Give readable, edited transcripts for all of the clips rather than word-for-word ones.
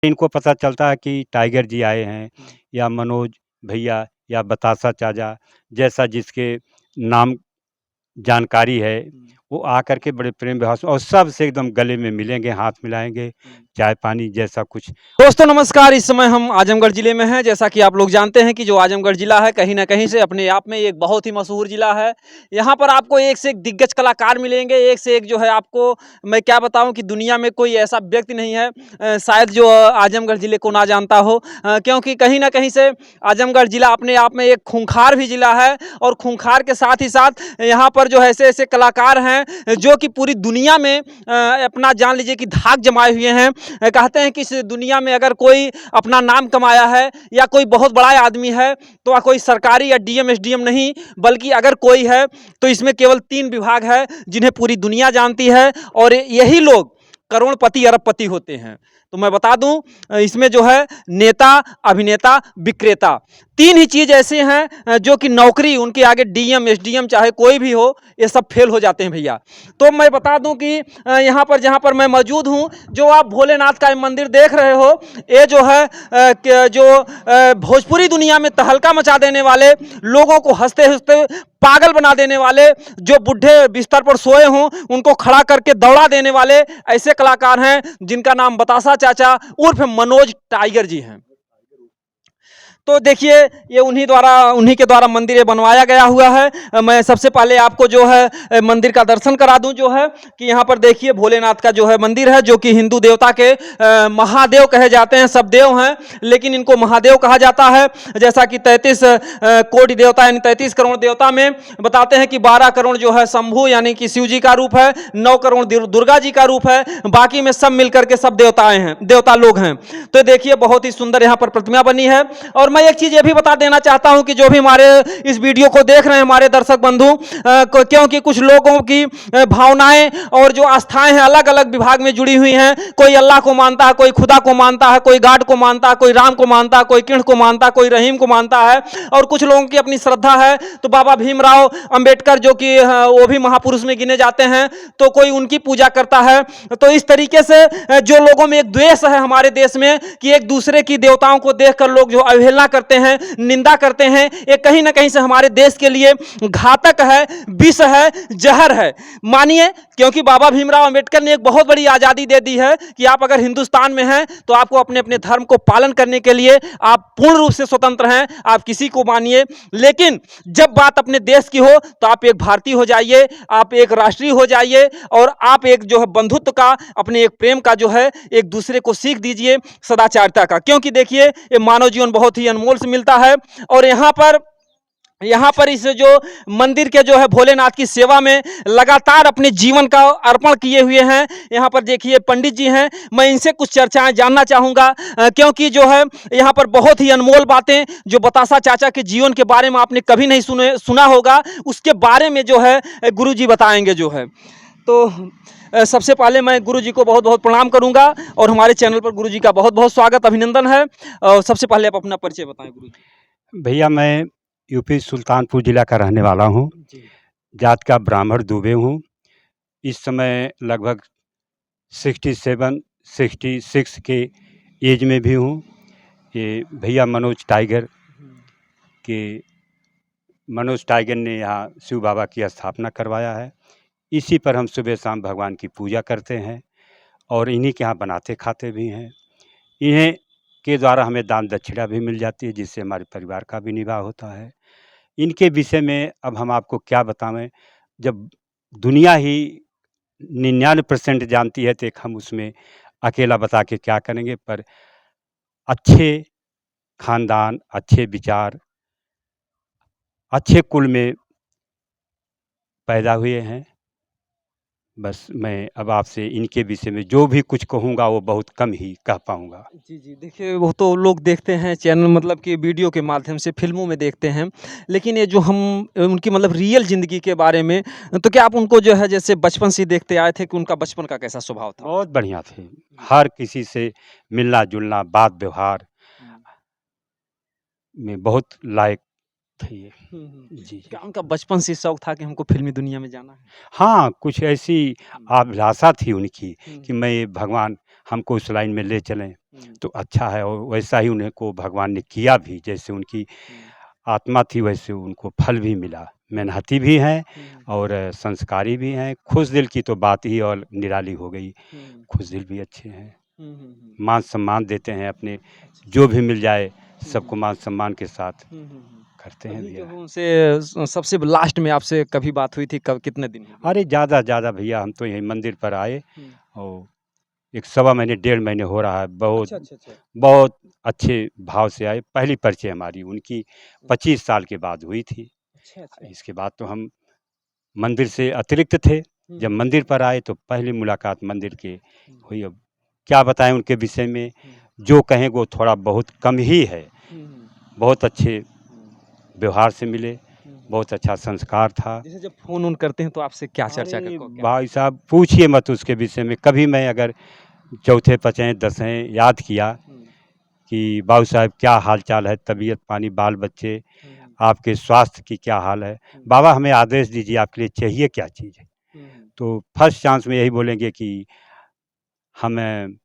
इनको पता चलता है कि टाइगर जी आए हैं या मनोज भैया या बतासा चाचा जैसा जिसके नाम जानकारी है, वो आकर के बड़े प्रेम व्यवहार से और सबसे एकदम गले में मिलेंगे, हाथ मिलाएँगे, चाय पानी जैसा कुछ। दोस्तों नमस्कार। इस समय हम आजमगढ़ ज़िले में हैं। जैसा कि आप लोग जानते हैं कि जो आजमगढ़ ज़िला है कहीं न कहीं से अपने आप में एक बहुत ही मशहूर ज़िला है। यहाँ पर आपको एक से एक दिग्गज कलाकार मिलेंगे, एक से एक जो है आपको मैं क्या बताऊँ कि दुनिया में कोई ऐसा व्यक्ति नहीं है शायद जो आजमगढ़ ज़िले को ना जानता हो। क्योंकि कहीं न कहीं से आजमगढ़ ज़िला अपने आप में एक खूंखार भी ज़िला है और खूंखार के साथ ही साथ यहाँ पर जो ऐसे-ऐसे कलाकार हैं जो कि पूरी दुनिया में अपना जान लीजिए कि धाक जमाए हुए हैं। कहते हैं कि इस दुनिया में अगर कोई अपना नाम कमाया है या कोई बहुत बड़ा आदमी है तो वह कोई सरकारी या डीएम एसडीएम नहीं, बल्कि अगर कोई है तो इसमें केवल 3 विभाग है जिन्हें पूरी दुनिया जानती है और यही लोग करोड़पति अरबपति होते हैं। तो मैं बता दूं इसमें जो है नेता, अभिनेता, विक्रेता 3 ही चीज ऐसे हैं जो कि नौकरी उनके आगे डीएम एसडीएम चाहे कोई भी हो ये सब फेल हो जाते हैं भैया। तो मैं बता दूं कि यहाँ पर जहाँ पर मैं मौजूद हूँ, जो आप भोलेनाथ का मंदिर देख रहे हो, ये जो है भोजपुरी दुनिया में तहलका मचा देने वाले, लोगों को हंसते हंसते पागल बना देने वाले, जो बुढ़े बिस्तर पर सोए हों उनको खड़ा करके दौड़ा देने वाले ऐसे कलाकार हैं जिनका नाम बतासा चाचा उर्फ मनोज टाइगर जी हैं। तो देखिए ये उन्हीं के द्वारा मंदिर ये बनवाया गया हुआ है। मैं सबसे पहले आपको जो है मंदिर का दर्शन करा दूं, जो है कि यहाँ पर देखिए भोलेनाथ का जो है मंदिर है, जो कि हिंदू देवता के महादेव कहे जाते हैं। सब देव हैं लेकिन इनको महादेव कहा जाता है। जैसा कि 33 कोटि देवता यानी 33 करोड़ देवता में बताते हैं कि 12 करोड़ जो है शंभु यानी कि शिव जी का रूप है, 9 करोड़ दुर्गा जी का रूप है, बाकी में सब मिलकर के सब देवताएं हैं, देवता लोग हैं। तो देखिए बहुत ही सुंदर यहाँ पर प्रतिमा बनी है। और मैं एक चीज ये भी बता देना चाहता हूं कि जो भी हमारे इस वीडियो को देख रहे हैं हमारे दर्शक बंधु, क्योंकि कुछ लोगों की भावनाएं और जो आस्थाएं हैं अलग अलग विभाग में जुड़ी हुई हैं। कोई अल्लाह को मानता है, कोई खुदा को मानता है, कोई गॉड को मानता है, कोई राम को मानता है, कोई कृष्ण को मानता है, कोई रहीम को मानता है, और कुछ लोगों की अपनी श्रद्धा है। तो बाबा भीमराव अंबेडकर जो कि वो भी महापुरुष में गिने जाते हैं, तो कोई उनकी पूजा करता है। तो इस तरीके से जो लोगों में एक द्वेष है हमारे देश में कि एक दूसरे की देवताओं को देखकर लोग जो अवहेलना करते हैं, निंदा करते हैं, ये कहीं ना कहीं से हमारे देश के लिए घातक है, विष है, जहर है। मानिए, क्योंकि बाबा भीमराव अंबेडकर ने एक बहुत बड़ी आजादी दे दी है कि आप अगर हिंदुस्तान में हैं तो आपको अपने अपने धर्म को पालन करने के लिए आप पूर्ण रूप से स्वतंत्र हैं, आप किसी को मानिए। लेकिन जब बात अपने देश की हो तो आप एक भारतीय हो जाइए, आप एक राष्ट्रीय हो जाइए और आप एक जो है बंधुत्व का, अपने एक प्रेम का जो है एक दूसरे को सीख दीजिए, सदाचारता का। क्योंकि देखिए ये मानव जीवन बहुत ही अनमोल से मिलता है। और यहाँ पर इस जो मंदिर के जो है भोलेनाथ की सेवा में लगातार अपने जीवन का अर्पण किए हुए हैं। यहाँ पर देखिए पंडित जी हैं, मैं इनसे कुछ चर्चाएं जानना चाहूँगा, क्योंकि जो है यहाँ पर बहुत ही अनमोल बातें जो बतासा चाचा के जीवन के बारे में आपने कभी नहीं सुना होगा, उसके बारे में जो है गुरु जी बताएंगे जो है। तो सबसे पहले मैं गुरु जी को बहुत बहुत प्रणाम करूँगा और हमारे चैनल पर गुरु जी का बहुत बहुत स्वागत, अभिनंदन है। और सबसे पहले आप अपना परिचय बताएं गुरु जी। भैया मैं यूपी सुल्तानपुर ज़िला का रहने वाला हूँ, जात का ब्राह्मण दुबे हूँ। इस समय लगभग 67-66 के एज में भी हूँ। ये भैया मनोज टाइगर ने यहाँ शिव बाबा की स्थापना करवाया है। इसी पर हम सुबह शाम भगवान की पूजा करते हैं और इन्हीं के यहाँ बनाते खाते भी हैं। इन्हें के द्वारा हमें दान दक्षिणा भी मिल जाती है, जिससे हमारे परिवार का भी निर्वाह होता है। इनके विषय में अब हम आपको क्या बताएं, जब दुनिया ही 99% जानती है तो एक हम उसमें अकेला बता के क्या करेंगे। पर अच्छे खानदान, अच्छे विचार, अच्छे कुल में पैदा हुए हैं। बस मैं अब आपसे इनके विषय में जो भी कुछ कहूँगा वो बहुत कम ही कह पाऊँगा। जी जी, देखिए वो तो लोग देखते हैं चैनल, मतलब कि वीडियो के माध्यम से, फिल्मों में देखते हैं, लेकिन ये जो हम उनकी मतलब रियल ज़िंदगी के बारे में, तो क्या आप उनको जो है जैसे बचपन से देखते आए थे कि उनका बचपन का कैसा स्वभाव था? बहुत बढ़िया थे, हर किसी से मिलना जुलना, बात व्यवहार में बहुत लायक था ये। जी, जी। क्या उनका बचपन से शौक था कि हमको फ़िल्मी दुनिया में जाना है? हाँ, कुछ ऐसी हुँ, अभिलाषा थी उनकी हुँ, कि मैं भगवान हमको उस लाइन में ले चलें, हुँ, तो अच्छा है और वैसा ही उन्हें को भगवान ने किया भी। जैसे उनकी हुँ, आत्मा थी वैसे उनको फल भी मिला। मेहनती भी हैं हुँ, और संस्कारी भी हैं। खुश दिल की तो बात ही और निराली हो गई। हुँ, खुश दिल भी अच्छे हैं। हुँ, हुँ, मान-सम्मान देते हैं अपने, अच्छा। जो भी मिल जाए हुँ, सबको हुँ, मान-सम्मान के साथ हुँ, हुँ, हुँ। करते हैं अभी जो भैया। है उनसे सबसे लास्ट में आपसे कभी बात हुई थी, कब कितने दिन हो गए? अरे ज़्यादा भैया हम तो यहीं मंदिर पर आए हुँ। और 1 सवा महीने, डेढ़ महीने हो रहा है। बहुत अच्छा, अच्छा, अच्छा। बहुत अच्छे भाव से आए। पहली परिचय हमारी उनकी हुँ। 25 साल के बाद हुई थी। अच्छा, अच्छा। इसके बाद तो हम मंदिर से अतिरिक्त थे। हुँ, जब हुँ, मंदिर पर आए तो पहली मुलाकात मंदिर के हुँ, हुई। अब क्या बताएँ उनके विषय में, हुँ, जो कहें वो थोड़ा बहुत कम ही है। हुँ, हुँ, बहुत अच्छे हुँ, व्यवहार से मिले, हुँ, हुँ। बहुत अच्छा संस्कार था। जैसे जब फ़ोन-वोन करते हैं तो आपसे क्या चर्चा अरे क्या भाई करते हैं? साहब पूछिए मत उसके विषय में। कभी मैं अगर चौथे, पाँचवें, 10वें याद किया हुँ, कि बाबू साहब क्या हाल-चाल है, तबीयत पानी, बाल-बच्चे, हुँ, हुँ, आपके स्वास्थ्य की क्या हाल है? हुँ, बाबा हमें आदेश दीजिए आपके लिए चाहिए क्या चीज़ है? हुँ, हुँ, तो फर्स्ट चांस में यही बोलेंगे कि हमें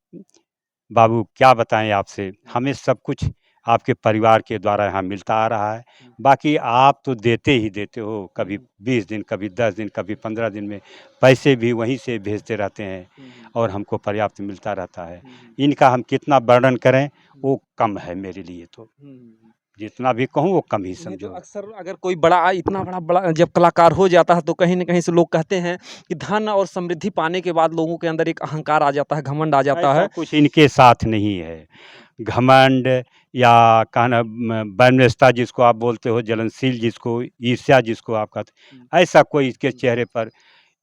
बाबू क्या बताएँ आपसे, हुँ, हमें सब कुछ आपके परिवार के द्वारा यहाँ मिलता आ रहा है। हुँ, बाकी आप तो देते ही देते हो, हुँ, कभी हुँ, 20 दिन, कभी 10 दिन, कभी 15 दिन में पैसे भी वहीं से भेजते रहते हैं हुँ, हुँ, और हमको पर्याप्त मिलता रहता है। हुँ, हुँ, इनका हम कितना वर्णन करें, हुँ, वो कम है मेरे लिए तो। हुँ, हुँ। जितना भी कहूँ वो कम ही नहीं तो समझो। अक्सर अगर कोई बड़ा इतना बड़ा जब कलाकार हो जाता है तो कहीं न कहीं से लोग कहते हैं कि धन और समृद्धि पाने के बाद लोगों के अंदर एक अहंकार आ जाता है, घमंड आ जाता ऐसा है। कुछ इनके साथ नहीं है। घमंड या कहना वैमनस्यता जिसको आप बोलते हो, जलनशील जिसको, ईर्ष्या जिसको आप कहते, हुँ, ऐसा कोई इसके हुँ। चेहरे पर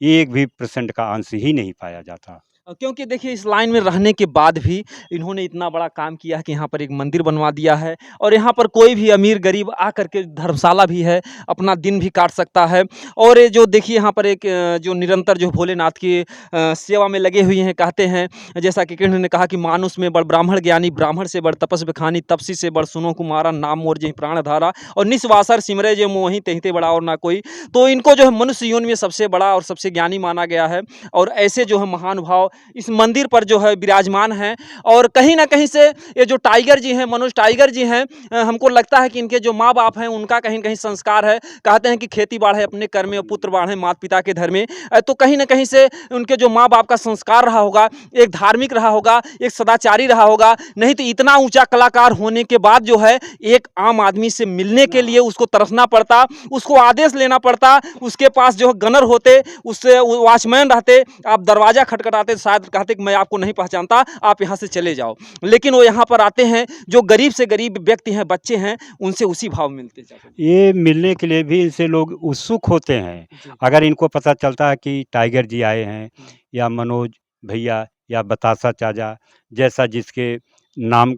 1 भी % का अंश ही नहीं पाया जाता। क्योंकि देखिए इस लाइन में रहने के बाद भी इन्होंने इतना बड़ा काम किया है कि यहाँ पर एक मंदिर बनवा दिया है और यहाँ पर कोई भी अमीर-गरीब आकर के धर्मशाला भी है, अपना दिन भी काट सकता है। और ये जो देखिए यहाँ पर एक जो निरंतर जो भोलेनाथ की सेवा में लगे हुए हैं, कहते हैं जैसा कि कृष्ण ने कहा कि मानुष में बड़ ब्राह्मण ज्ञानी, ब्राह्मण से बड़ तपस्वी बखानी, तपसी से बड़ सुनो कुमारा, नाम मोर जेहि प्राण धारा और निस्वासर सिमरै जे मोहि तेहि बड़ा और ना कोई। तो इनको जो है मनुष्य योनि में सबसे बड़ा और सबसे ज्ञानी माना गया है और ऐसे जो है महानुभाव इस मंदिर पर जो है विराजमान हैं और कहीं न कहीं से ये जो टाइगर जी हैं, मनोज टाइगर जी हैं हमको लगता है कि इनके जो माँ-बाप हैं उनका कहीं न कहीं संस्कार है। कहते हैं कि खेती बाढ़े अपने कर में और पुत्र बाढ़े माता-पिता के धर्म में। तो कहीं न कहीं से उनके जो माँ-बाप का संस्कार रहा होगा, एक धार्मिक रहा होगा, एक सदाचारी रहा होगा। नहीं तो इतना ऊँचा कलाकार होने के बाद जो है एक आम आदमी से मिलने के लिए उसको तरसना पड़ता, उसको आदेश लेना पड़ता, उसके पास जो है गनर होते, उससे वॉचमैन रहते, आप दरवाज़ा खटखटाते तो शायद कहते कि मैं आपको नहीं पहचानता, आप यहाँ से चले जाओ। लेकिन वो यहाँ पर आते हैं, जो गरीब से गरीब व्यक्ति हैं, बच्चे हैं, उनसे उसी भाव में मिलते जाते हैं। ये मिलने के लिए भी इनसे लोग उत्सुक होते हैं। जी। अगर इनको पता चलता है कि टाइगर जी आए हैं हुँ, या मनोज भैया या बतासा चाचा जैसा जिसके नाम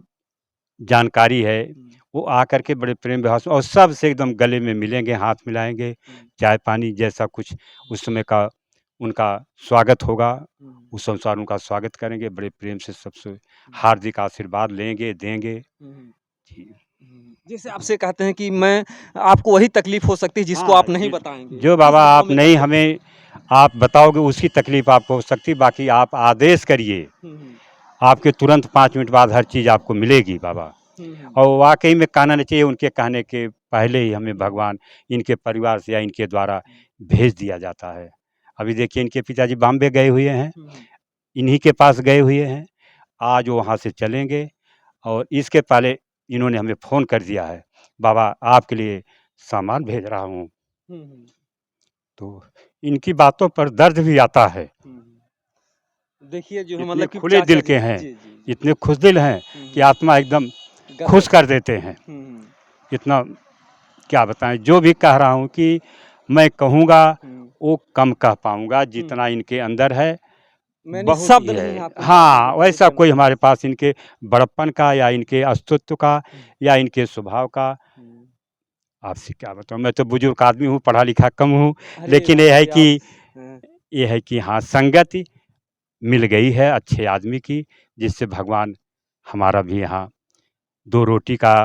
जानकारी है, हुँ, वो आकर के बड़े प्रेम व्यवहार से और सबसे एकदम गले में मिलेंगे, हाथ मिलाएँगे, हुँ, चाय-पानी जैसा कुछ उस समय का उनका स्वागत होगा, हुँ, उस अनुसार उनका स्वागत करेंगे, बड़े प्रेम से सबसे हुँ, हार्दिक आशीर्वाद लेंगे, देंगे। हुँ, हुँ, जी। हुँ। जैसे आपसे कहते हैं कि मैं आपको वही तकलीफ़ हो सकती है जिसको हाँ, आप नहीं जि बताएँगे। जो किस बाबा भाव आप में नहीं कहते हैं? हमें आप बताओगे उसकी तकलीफ़ आपको हो सकती, बाकी आप आदेश करिए, हुँ, हुँ, आपके तुरंत 5 मिनट बाद हर चीज़ आपको मिलेगी बाबा। हुँ, हुँ, और वाक़ई में कहना नहीं चाहिए उनके कहने के पहले ही हमें भगवान इनके परिवार से या इनके द्वारा हुँ, भेज दिया जाता है। अभी देखिए इनके पिताजी बॉम्बे गए हुए हैं, हुँ, हुँ, इन्हीं के पास गए हुए हैं, आज वो वहाँ से चलेंगे और इसके पहले इन्होंने हमें फ़ोन कर दिया है, बाबा आपके लिए सामान भेज रहा हूँ। हुँ, हुँ, तो इनकी बातों पर दर्द भी आता है। हुँ। देखिए जो है इतने मतलब कि खुले चाचा दिल जी के हैं, जी, जी, जी। इतने खुशदिल हैं हुँ, कि हुँ। आत्मा एकदम खुश गदगद कर देते हैं। हुँ, हुँ, इतना क्या बताएँ, जो भी कह रहा हूँ कि मैं कहूँगा हुँ, वो कम कह पाऊँगा हुँ। जितना इनके अंदर है, मैंने बहुत शब्द ही नहीं है है। आपको बात हाँ, व्यक्त वैसा करने कोई के लिए। हमारे पास इनके बड़प्पन का या इनके अस्तित्व का हुँ, या इनके स्वभाव का हुँ। आपसे क्या बताऊँ, मैं तो बुजुर्ग आदमी हूँ, पढ़ा लिखा कम हूँ, अरे लेकिन बाप रे! आप अ, ये है कि हाँ, संगत मिल गई है अच्छे आदमी की, जिससे भगवान हमारा भी यहाँ 2 रोटी का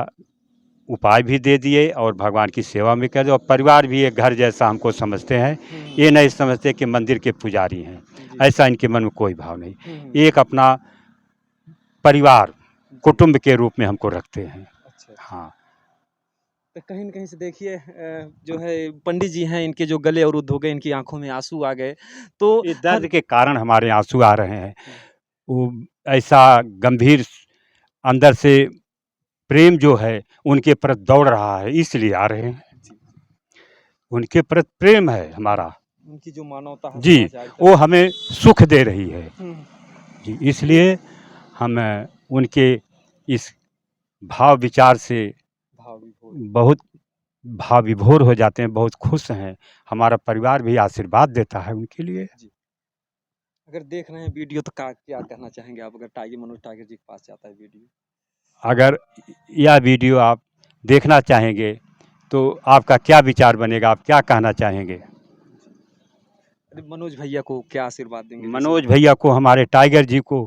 उपाय भी दे दिए और भगवान की सेवा भी कर दिए, और परिवार भी एक घर जैसा हमको समझते हैं। ये नहीं समझते कि मंदिर के पुजारी हैं, ऐसा इनके मन में कोई भाव नहीं। एक अपना परिवार कुटुंब के रूप में हमको रखते हैं। अच्छा। हाँ, तो कहीं न कहीं से देखिए जो है पंडित जी हैं, इनके जो गले अवरुद्ध हो गए, इनकी आँखों में आँसू आ गए। तो ये दर्द के कारण हमारे आंसू आ रहे हैं। वो ऐसा गंभीर अंदर से प्रेम जो है उनके प्रति दौड़ रहा है, इसलिए आ रहे हैं। उनके प्रति प्रेम है हमारा उनकी जो मानवता है, जी, सदाचारिता वो हमें सुख दे रही है हुँ, जी, इसलिए हम उनके इस भाव विचार से भाव विभोर। बहुत भाव विभोर हो जाते हैं, बहुत खुश हैं। हमारा परिवार भी आशीर्वाद देता है उनके लिए। अगर देख रहे हैं वीडियो तो क्या कहना चाहेंगे आप, अगर मनोज टाइगर जी के पास जाता है वीडियो? अगर यह वीडियो आप देखना चाहेंगे तो आपका क्या विचार बनेगा, आप क्या कहना चाहेंगे? अरे मनोज भैया को क्या आशीर्वाद देंगे? मनोज भैया को, हमारे टाइगर जी को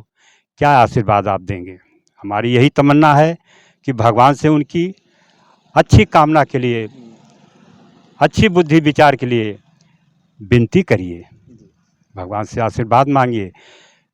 क्या आशीर्वाद आप देंगे? हमारी यही तमन्ना है कि भगवान से उनकी अच्छी कामना के लिए, अच्छी बुद्धि विचार के लिए विनती करिए, भगवान से आशीर्वाद मांगिए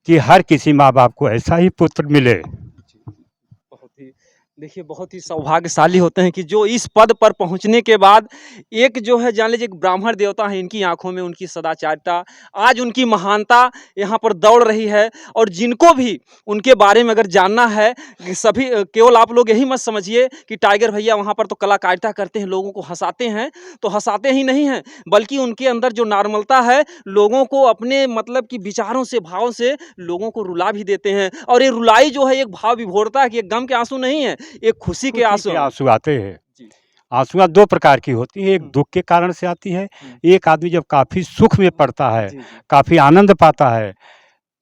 कि हर किसी माँ बाप को ऐसा ही पुत्र मिले। बहुत ही देखिए, बहुत ही सौभाग्यशाली होते हैं कि जो इस पद पर पहुंचने के बाद एक जो है जान लीजिए एक ब्राह्मण देवता है, इनकी आंखों में उनकी सदाचारिता, आज उनकी महानता यहाँ पर दौड़ रही है। और जिनको भी उनके बारे में अगर जानना है, कि सभी केवल आप लोग यही मत समझिए कि टाइगर भैया वहाँ पर तो कलाकारिता करते हैं, लोगों को हंसाते हैं, तो हंसाते ही नहीं हैं, बल्कि उनके अंदर जो नॉर्मलता है, लोगों को अपने मतलब कि विचारों से, भावों से लोगों को रुला भी देते हैं। और ये रुलाई जो है एक भाव विभोरता है, कि एक गम के आंसू नहीं है, एक खुशी के आंसू। आंसू आते हैं। जी। आंसुआँ दो प्रकार की होती हैं, एक दुख के कारण से आती है, एक आदमी जब काफ़ी सुख में पड़ता है, जी, जी। काफ़ी आनंद पाता है,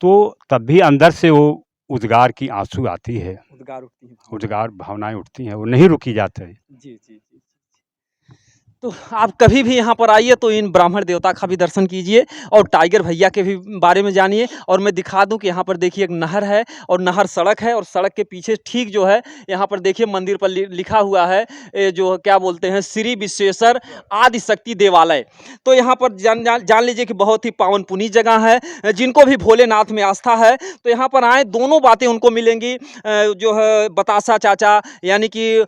तो तब भी अंदर से वो उद्गार की आंसू आती है, उद्गार उठती है भावनाएं। उद्गार भावनाएँ उठती हैं, वो नहीं रुकी जाती हैं। जी, जी, जी। तो आप कभी भी यहाँ पर आइए तो इन ब्राह्मण देवता का भी दर्शन कीजिए और टाइगर भैया के भी बारे में जानिए। और मैं दिखा दूं कि यहाँ पर देखिए एक नहर है और नहर सड़क है, और सड़क के पीछे ठीक जो है यहाँ पर देखिए मंदिर पर लिखा हुआ है, जो क्या बोलते हैं, श्री विश्वेश्वर आदि शक्ति देवालय। तो यहाँ पर जान लीजिए कि बहुत ही पावन पुनीत जगह है। जिनको भी भोलेनाथ में आस्था है तो यहाँ पर आए, दोनों बातें उनको मिलेंगी। जो है बतासा चाचा यानी कि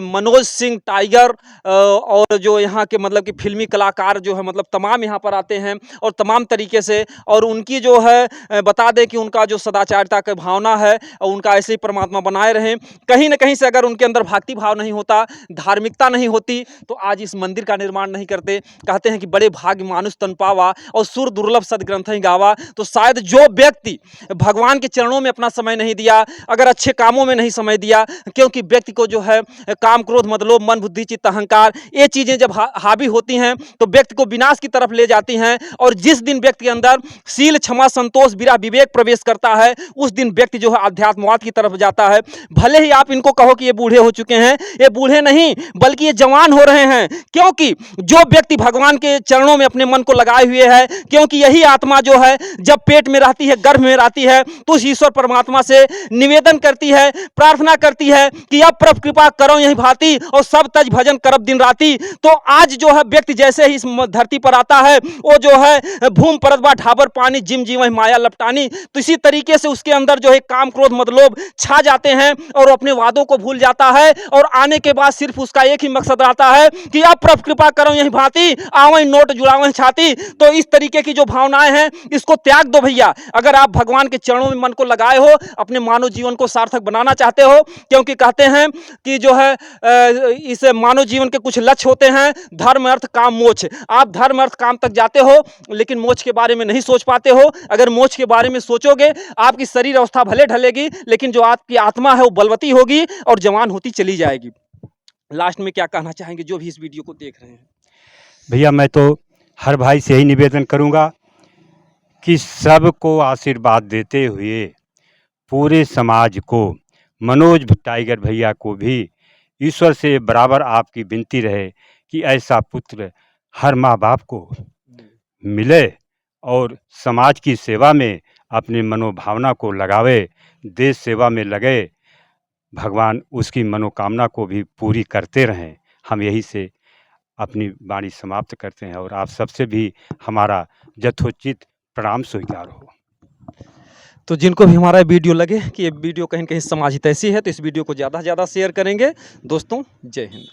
मनोज सिंह टाइगर, और जो यहाँ के मतलब कि फिल्मी कलाकार जो है मतलब तमाम यहाँ पर आते हैं और तमाम तरीके से, और उनकी जो है बता दें कि उनका जो सदाचारिता की भावना है और उनका ऐसे ही परमात्मा बनाए रहें। कहीं ना कहीं से अगर उनके अंदर भक्ति भाव नहीं होता, धार्मिकता नहीं होती, तो आज इस मंदिर का निर्माण नहीं करते। कहते हैं कि बड़े भाग्य मानुष तन पावा और सुर दुर्लभ सदग्रंथ ही गावा। तो शायद जो व्यक्ति भगवान के चरणों में अपना समय नहीं दिया, अगर अच्छे कामों में नहीं समय दिया, क्योंकि व्यक्ति को जो है काम क्रोध मद लोभ मन बुद्धि चित्त अहंकार, ये चीजें जब हावी होती हैं तो व्यक्ति को विनाश की तरफ ले जाती हैं। और जिस दिन व्यक्ति के अंदर शील क्षमा संतोष विरह विवेक प्रवेश करता है, उस दिन व्यक्ति जो है अध्यात्मवाद की तरफ जाता है। भले ही आप इनको कहो कि ये बूढ़े हो चुके हैं, ये बूढ़े नहीं बल्कि ये जवान हो रहे हैं, क्योंकि जो व्यक्ति भगवान के चरणों में अपने मन को लगाए हुए है, क्योंकि यही आत्मा जो है जब पेट में रहती है, गर्भ में रहती है, तो उस ईश्वर परमात्मा से निवेदन करती है, प्रार्थना करती है कि अब प्रभु कृपा करो यही भांति और सब तज भजन करब दिन राति। तो आज जो है व्यक्ति जैसे ही इस धरती पर आता है, वो जो है भूम परतबा ढाबर पानी जिम जीवन माया लपटानी, तो इसी तरीके से उसके अंदर जो है काम क्रोध मद लोभ छा जाते हैं और अपने वादों को भूल जाता है। और आने के बाद सिर्फ उसका एक ही मकसद रहता है कि अब प्रभु कृपा करो यही भांति, आवई नोट जुड़ावई छाती। तो इस तरीके की जो भावनाएं हैं, इसको त्याग दो भैया। अगर आप भगवान के चरणों में मन को लगाए हो, अपने मानव जीवन को सार्थक बनाना चाहते हो, क्योंकि कहते हैं कि जो है इस मानव जीवन के कुछ लक्ष्य होते हैं, धर्म अर्थ काम मोक्ष। आप धर्म अर्थ काम तक जाते हो लेकिन मोक्ष के बारे में नहीं सोच पाते हो। अगर मोक्ष के बारे में सोचोगे, आपकी शरीर अवस्था भले ढलेगी, लेकिन जो आपकी आत्मा है वो बलवती होगी और जवान होती चली जाएगी। लास्ट में क्या कहना चाहेंगे जो भी इस वीडियो को देख रहे हैं? भैया मैं तो हर भाई से यही निवेदन करूँगा कि सबको आशीर्वाद देते हुए पूरे समाज को, मनोज टाइगर भैया को भी ईश्वर से बराबर आपकी विनती रहे कि ऐसा पुत्र हर माँ बाप को मिले और समाज की सेवा में अपनी मनोभावना को लगावे, देश सेवा में लगे, भगवान उसकी मनोकामना को भी पूरी करते रहें। हम यही से अपनी वाणी समाप्त करते हैं और आप सबसे भी हमारा यथोचित प्रणाम स्वीकार हो। तो जिनको भी हमारा वीडियो लगे कि ये वीडियो कहीं न कहीं समाज हितैषी है, तो इस वीडियो को ज़्यादा से ज़्यादा शेयर करेंगे। दोस्तों, जय हिंद।